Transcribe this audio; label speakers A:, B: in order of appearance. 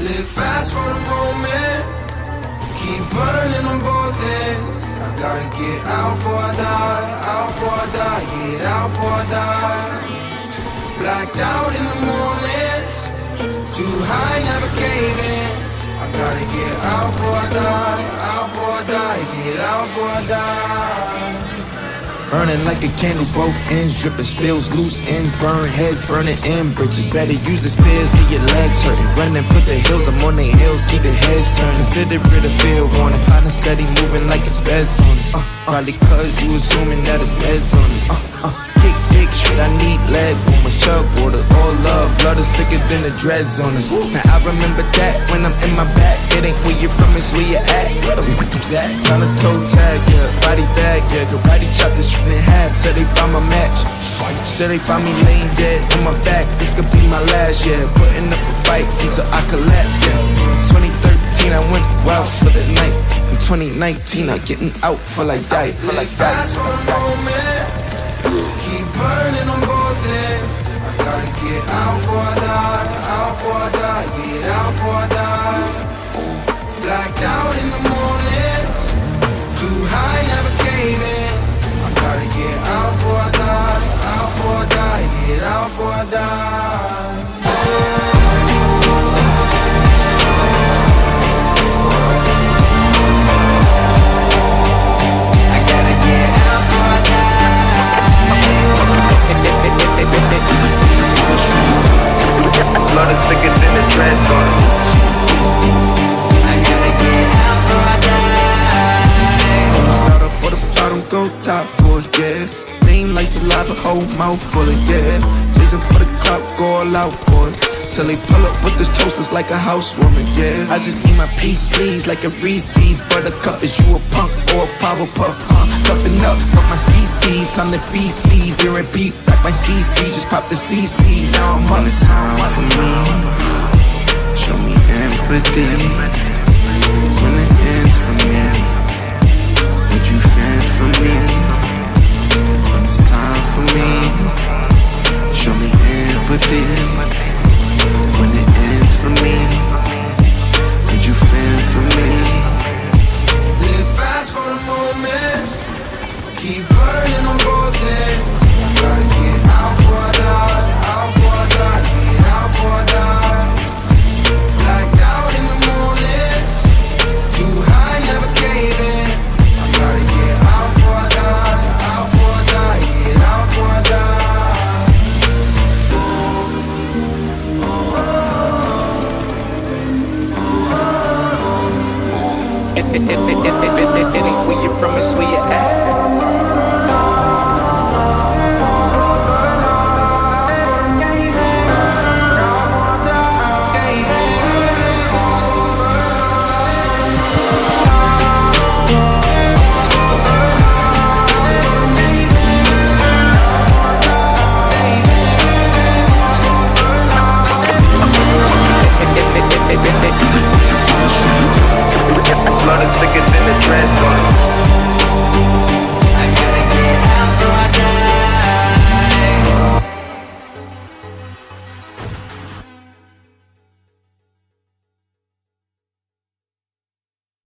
A: Live fast for the moment, keep burning on both ends. I gotta get out before I die, out before I die, get out before I die. Blacked out in the morning, too high, never caving. I gotta get out before I die, out before I die, get out before I die.
B: Burning like a candle, both ends dripping, spills, loose ends, burn heads, burning in bridges. Better use the spears, leave your legs hurting. Running for the hills, I'm on their heels, keep their heads turned. Consider it a fair warning, hot and steady, moving like it's feds on us. Probably cause you assuming that it's meds on us. Kick big shit, I need leg room, a chug water, all love, blood is thicker than the dreads on us. Now I remember that when I'm in my back, it ain't where you're from, it's where you at. Where the f***'s at? Tryna toe tag, yeah, body bag, yeah, karate chop this shit in half till they find my match. Till they find me laying dead on my back, this could be my last, yeah. Putting up a fight until I collapse, yeah. 2013 I went wild for the night. In 2019 I'm getting out for like die, for like die.
A: Fast for a moment, keep burning on both ends. I gotta get out before I die, out before I die, get out before I die. Blacked out in the morning, too high, never caving. I gotta get out before I die, out before I die, get out before I die.
B: Blood is thicker than the dreads on it.
A: I gotta get out before I die.
B: Don't start up for the bottom, go top for it, yeah. Name like saliva, whole mouth full of, yeah. Chasing for the clout, go all out for it. Till they pull up with this toasters like a housewarming, yeah. I just need my peace, please, like a Reese's. Buttercup, is you a punk or a Powerpuff, huh? Toughen up, fuck my species, I'm the feces. They repeat like my CC, just pop the CC. Now I'm on, it's time for me. Show me empathy when it ends for me. Would you stand for me when it's time for me? Show me empathy when it ends for me. Would you fend for me?
A: Live fast for the moment, keep burning on both ends. I gotta get out before I die, out before I die, get out before I die. Blacked out in the morning, too high, never caving. I gotta get out before I die, out before I die, get out before I die.
B: It ain't where you're from, it's where you at.